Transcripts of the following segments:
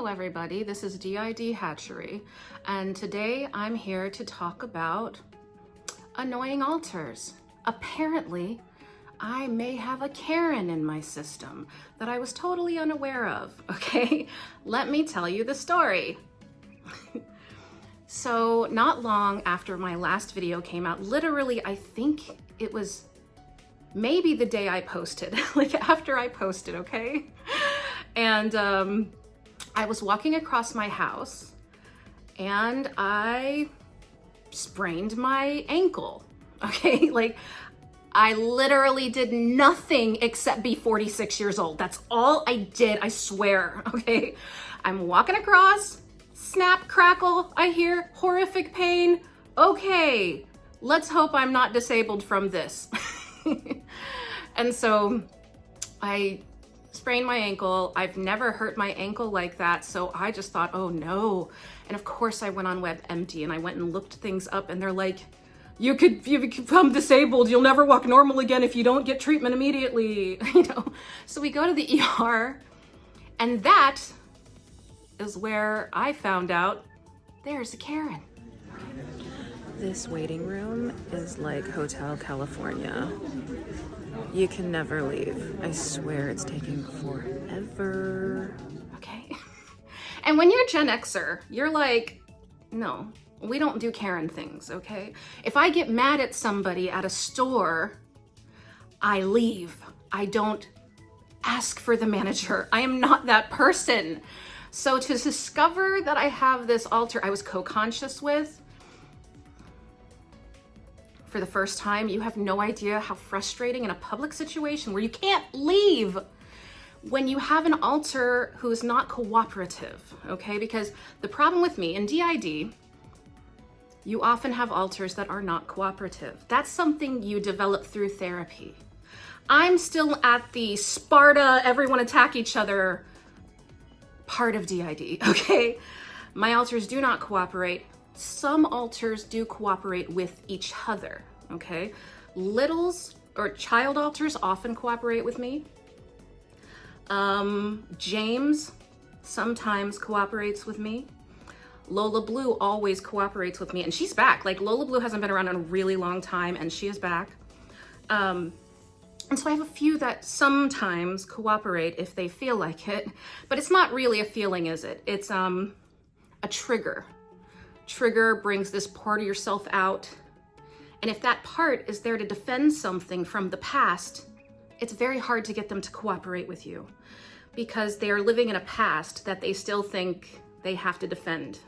Everybody, this is DID Hatchery, and today I'm here to talk about annoying alters. Apparently, I may have a Karen in my system that I was totally unaware of, okay? Let me tell you the story. So, not long after my last video came out, literally, I think it was maybe the day I posted, like after I posted, okay? And, I was walking across my house and I sprained my ankle, okay? Like, I literally did nothing except be 46 years old. That's all I did, I swear, okay? I'm walking across, snap, crackle, I hear horrific pain. Okay, let's hope I'm not disabled from this. And so I sprained my ankle. I've never hurt my ankle like that, so I just thought, oh no. And of course I went on WebMD and I went and looked things up, and they're like, you could become disabled, you'll never walk normal again if you don't get treatment immediately, you know? So we go to the ER, and that is where I found out there's a Karen. This waiting room is like Hotel California. You can never leave. I swear it's taking forever. Okay. And when you're a Gen Xer, you're like, no, we don't do Karen things, okay? If I get mad at somebody at a store, I leave. I don't ask for the manager. I am not that person. So to discover that I have this alter I was co-conscious with, for the first time, you have no idea how frustrating in a public situation where you can't leave when you have an alter who is not cooperative, okay? Because the problem with me in DID, you often have alters that are not cooperative. That's something you develop through therapy. I'm still at the Sparta, everyone attack each other part of DID, okay? My alters do not cooperate. Some alters do cooperate with each other, okay? Littles or child alters often cooperate with me. James sometimes cooperates with me. Lola Blue always cooperates with me, and she's back. Like, Lola Blue hasn't been around in a really long time, and she is back. And so I have a few that sometimes cooperate if they feel like it, but it's not really a feeling, is it? It's a trigger. Trigger brings this part of yourself out. And if that part is there to defend something from the past, it's very hard to get them to cooperate with you because they are living in a past that they still think they have to defend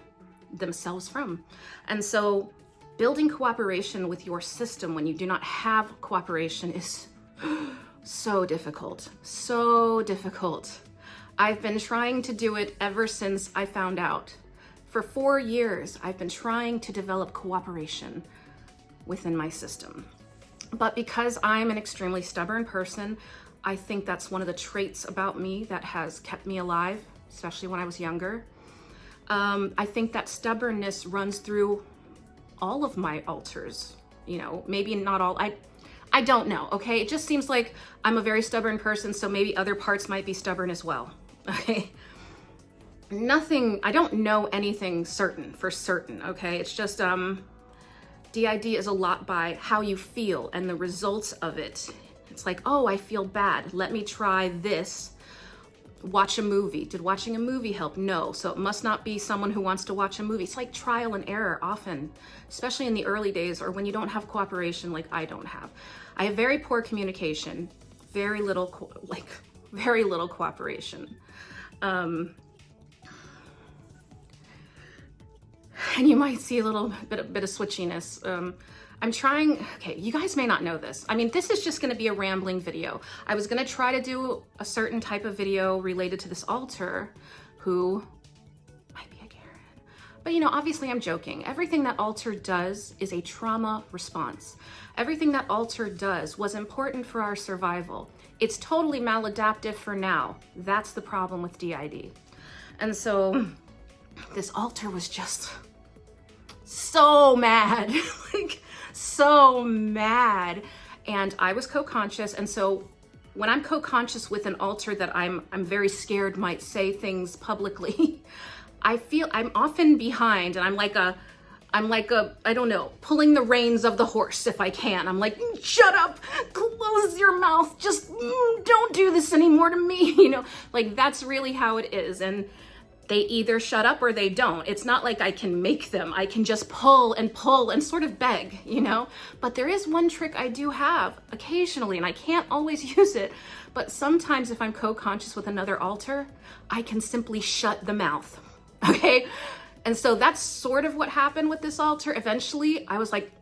themselves from. And so building cooperation with your system when you do not have cooperation is so difficult, so difficult. I've been trying to do it ever since I found out. For 4 years, I've been trying to develop cooperation within my system. But because I'm an extremely stubborn person, I think that's one of the traits about me that has kept me alive, especially when I was younger. I think that stubbornness runs through all of my alters, you know, maybe not all, I don't know, okay? It just seems like I'm a very stubborn person, so maybe other parts might be stubborn as well, okay? I don't know anything for certain, okay? It's just, DID is a lot by how you feel and the results of it. It's like, oh, I feel bad. Let me try this. Watch a movie. Did watching a movie help? No. So it must not be someone who wants to watch a movie. It's like trial and error often, especially in the early days or when you don't have cooperation like I don't have. I have very poor communication, very little cooperation. And you might see a little bit of switchiness. I'm trying, okay, you guys may not know this. I mean, this is just gonna be a rambling video. I was gonna try to do a certain type of video related to this alter who might be a Karen. But you know, obviously I'm joking. Everything that alter does is a trauma response. Everything that alter does was important for our survival. It's totally maladaptive for now. That's the problem with DID. And so this altar was just so mad, like so mad. And I was co-conscious. And so when I'm co-conscious with an altar that I'm very scared might say things publicly, I feel I'm often behind, and I'm like a, I don't know, pulling the reins of the horse if I can. I'm like, shut up, close your mouth, just don't do this anymore to me, you know, like that's really how it is. And they either shut up or they don't. It's not like I can make them. I can just pull and sort of beg, you know? But there is one trick I do have occasionally, and I can't always use it, but sometimes if I'm co-conscious with another altar, I can simply shut the mouth, okay? And so that's sort of what happened with this altar. Eventually, I was like,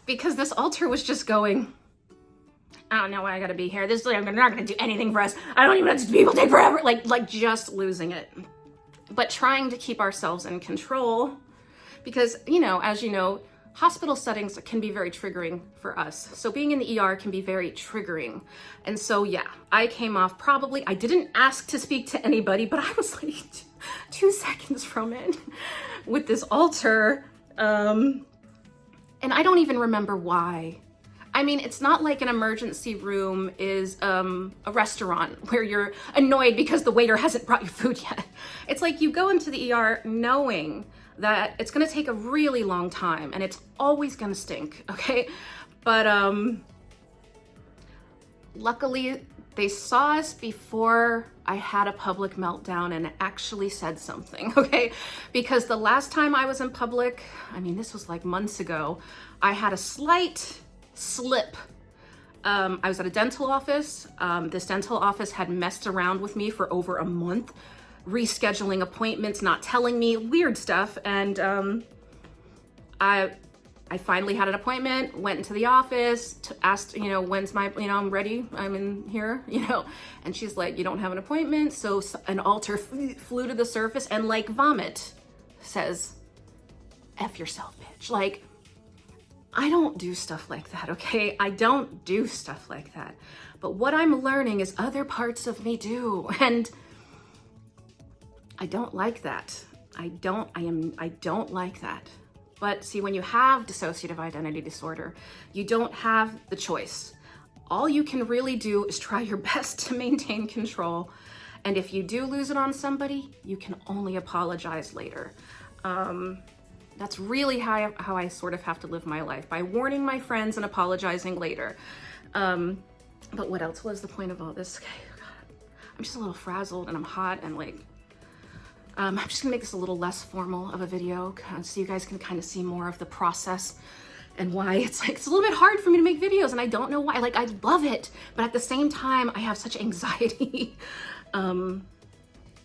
because this altar was just going, I don't know why I gotta be here. This is like, I'm not gonna do anything for us. I don't even have to, people take forever. Like just losing it. But trying to keep ourselves in control, because, you know, as you know, hospital settings can be very triggering for us. So being in the ER can be very triggering. And so, yeah, I came off probably, I didn't ask to speak to anybody, but I was like 2 seconds from it with this altar. And I don't even remember why. I mean, it's not like an emergency room is a restaurant where you're annoyed because the waiter hasn't brought you food yet. It's like you go into the ER knowing that it's gonna take a really long time and it's always gonna stink, okay? But luckily they saw us before I had a public meltdown and actually said something, okay? Because the last time I was in public, I mean, this was like months ago, I had a slight slip. I was at a dental office. This dental office had messed around with me for over a month, rescheduling appointments, not telling me, weird stuff. And I finally had an appointment, went into the office, asked, you know, when's my, you know, I'm ready, I'm in here, you know, and she's like, you don't have an appointment. So an altar flew to the surface and like vomit says, F yourself, bitch. Like, I don't do stuff like that, okay? I don't do stuff like that. But what I'm learning is other parts of me do. And I don't like that. I don't like that. But see, when you have dissociative identity disorder, you don't have the choice. All you can really do is try your best to maintain control. And if you do lose it on somebody, you can only apologize later. That's really how I sort of have to live my life, by warning my friends and apologizing later. But what else was the point of all this? Okay, God, I'm just a little frazzled and I'm hot and like, I'm just gonna make this a little less formal of a video so you guys can kind of see more of the process and why it's like, it's a little bit hard for me to make videos and I don't know why. Like, I love it, but at the same time, I have such anxiety.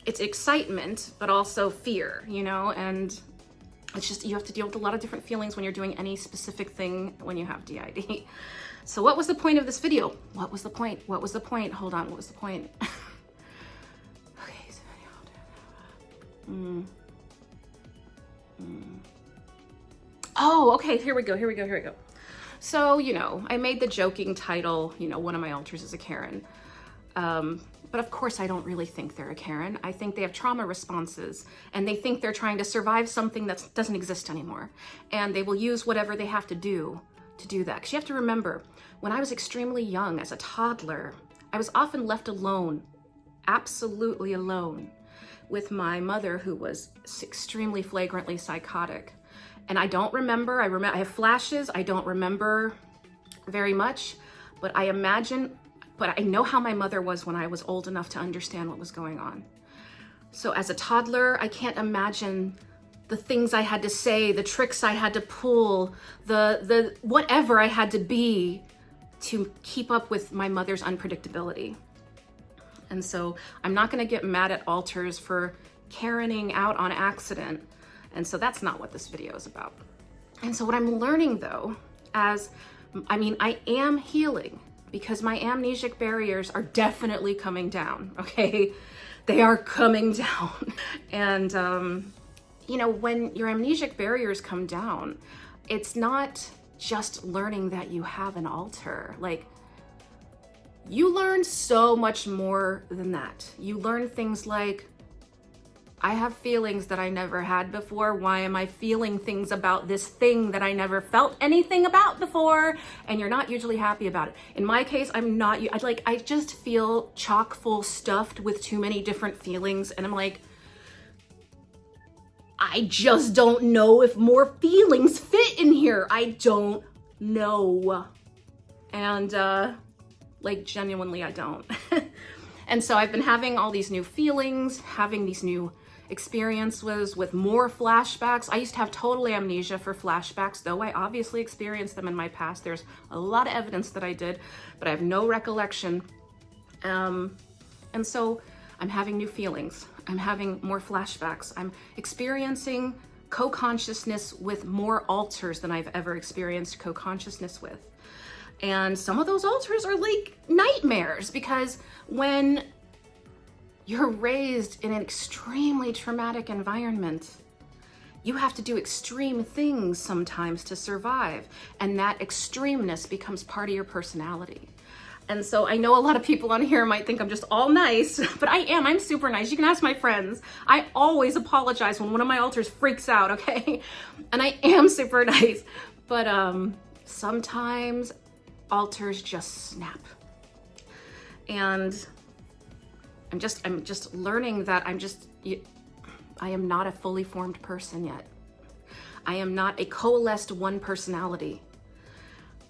It's excitement, but also fear, you know, and it's just, you have to deal with a lot of different feelings when you're doing any specific thing when you have DID. So what was the point of this video? What was the point? What was the point? Hold on, what was the point? Okay, so Oh, okay, here we go. So, you know, I made the joking title, you know, one of my altars is a Karen. But of course, I don't really think they're a Karen. I think they have trauma responses and they think they're trying to survive something that doesn't exist anymore. And they will use whatever they have to do that. Because you have to remember, when I was extremely young as a toddler, I was often left alone, absolutely alone, with my mother who was extremely flagrantly psychotic. And I don't remember, I have flashes, I don't remember very much, but I know how my mother was when I was old enough to understand what was going on. So as a toddler, I can't imagine the things I had to say, the tricks I had to pull, the whatever I had to be to keep up with my mother's unpredictability. And so I'm not gonna get mad at altars for Karening out on accident. And so that's not what this video is about. And so what I'm learning though, I am healing because my amnesic barriers are definitely coming down, okay? They are coming down. And, you know, when your amnesic barriers come down, it's not just learning that you have an altar. Like, you learn so much more than that. You learn things like, I have feelings that I never had before. Why am I feeling things about this thing that I never felt anything about before? And you're not usually happy about it. In my case, I just feel chock full stuffed with too many different feelings. And I'm like, I just don't know if more feelings fit in here. I don't know. And like genuinely, I don't. And so I've been having all these new feelings, having these new experiences with more flashbacks. I used to have total amnesia for flashbacks, though I obviously experienced them in my past. There's a lot of evidence that I did, but I have no recollection. And so I'm having new feelings. I'm having more flashbacks. I'm experiencing co-consciousness with more alters than I've ever experienced co-consciousness with. And some of those alters are like nightmares, because when you're raised in an extremely traumatic environment, you have to do extreme things sometimes to survive. And that extremeness becomes part of your personality. And so I know a lot of people on here might think I'm just all nice, but I am. I'm super nice. You can ask my friends. I always apologize when one of my alters freaks out, okay? And I am super nice. But sometimes alters just snap. And I'm just learning that I am not a fully formed person yet. I am not a coalesced one personality.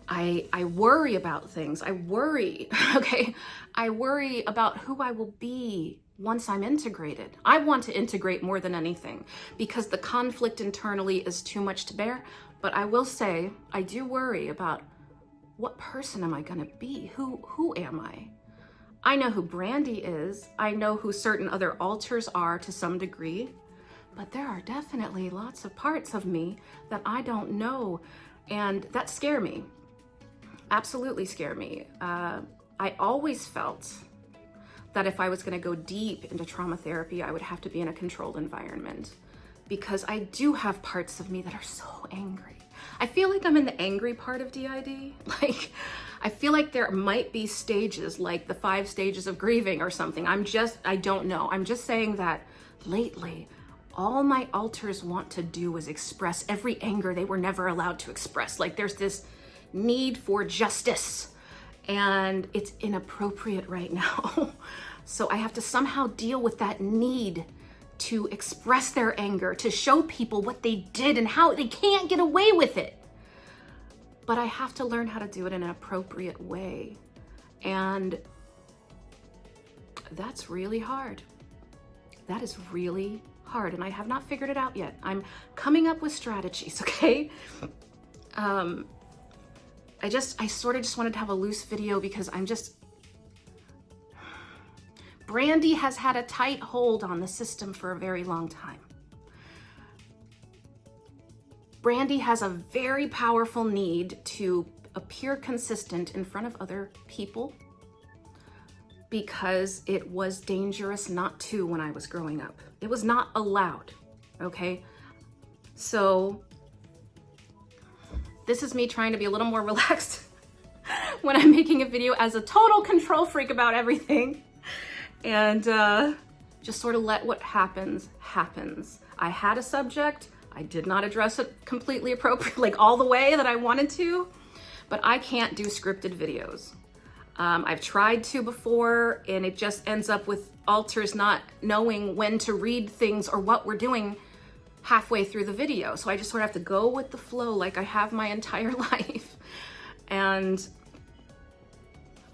I worry about things. I worry, okay? I worry about who I will be once I'm integrated. I want to integrate more than anything because the conflict internally is too much to bear. But I will say, I do worry about what person am I gonna be? Who am I? I know who Brandy is. I know who certain other alters are to some degree, but there are definitely lots of parts of me that I don't know, and that scare me. Absolutely scare me. I always felt that if I was gonna go deep into trauma therapy, I would have to be in a controlled environment, because I do have parts of me that are so angry. I feel like I'm in the angry part of DID. Like, I feel like there might be stages, like the 5 stages of grieving or something. I don't know. I'm just saying that lately, all my alters want to do is express every anger they were never allowed to express. Like, there's this need for justice, and it's inappropriate right now. So I have to somehow deal with that need to express their anger, to show people what they did and how they can't get away with it. But I have to learn how to do it in an appropriate way. And that's really hard. That is really hard. And I have not figured it out yet. I'm coming up with strategies, okay? I sort of just wanted to have a loose video because Brandy has had a tight hold on the system for a very long time. Brandy has a very powerful need to appear consistent in front of other people because it was dangerous not to when I was growing up. It was not allowed, okay? So this is me trying to be a little more relaxed when I'm making a video as a total control freak about everything. And just sort of let what happens, happens. I had a subject, I did not address it completely appropriately, like all the way that I wanted to, but I can't do scripted videos. I've tried to before, and it just ends up with alters not knowing when to read things or what we're doing halfway through the video. So I just sort of have to go with the flow like I have my entire life. And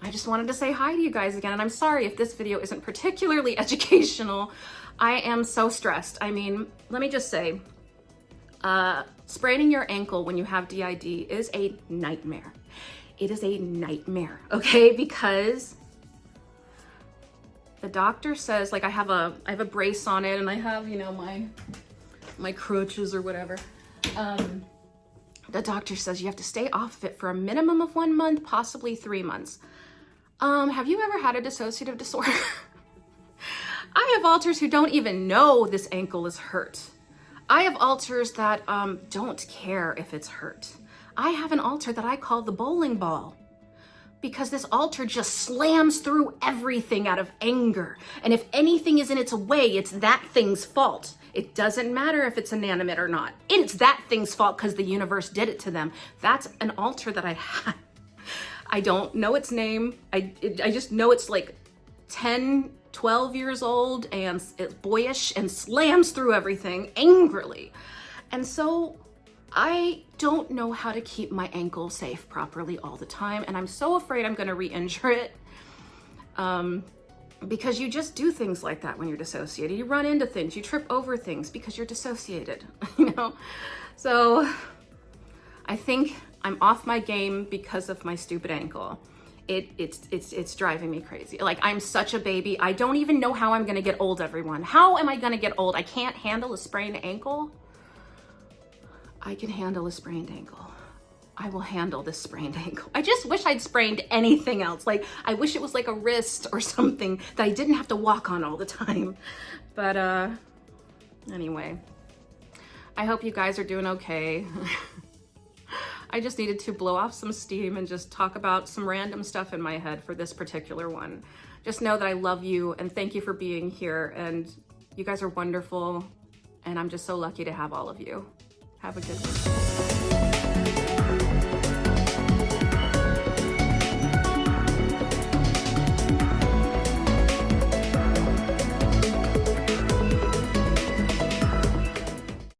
I just wanted to say hi to you guys again, and I'm sorry if this video isn't particularly educational. I am so stressed. I mean, let me just say, spraining your ankle when you have DID is a nightmare. It is a nightmare, okay? Because the doctor says, like I have a brace on it, and I have, you know, my crutches or whatever. The doctor says you have to stay off of it for a minimum of 1 month, possibly 3 months. Have you ever had a dissociative disorder? I have alters who don't even know this ankle is hurt. I have alters that don't care if it's hurt. I have an alter that I call the bowling ball because this altar just slams through everything out of anger. And if anything is in its way, it's that thing's fault. It doesn't matter if it's inanimate or not. It's that thing's fault because the universe did it to them. That's an altar that I had. I don't know its name. I just know it's like 10, 12 years old and it's boyish and slams through everything angrily. And so I don't know how to keep my ankle safe properly all the time. And I'm so afraid I'm gonna re-injure it. Because you just do things like that when you're dissociated. You run into things, you trip over things because you're dissociated, you know? So I think I'm off my game because of my stupid ankle. It's driving me crazy. Like, I'm such a baby. I don't even know how I'm gonna get old, everyone. How am I gonna get old? I can't handle a sprained ankle. I can handle a sprained ankle. I will handle this sprained ankle. I just wish I'd sprained anything else. Like, I wish it was like a wrist or something that I didn't have to walk on all the time. But anyway, I hope you guys are doing okay. I just needed to blow off some steam and just talk about some random stuff in my head for this particular one. Just know that I love you and thank you for being here. And you guys are wonderful. And I'm just so lucky to have all of you. Have a good one.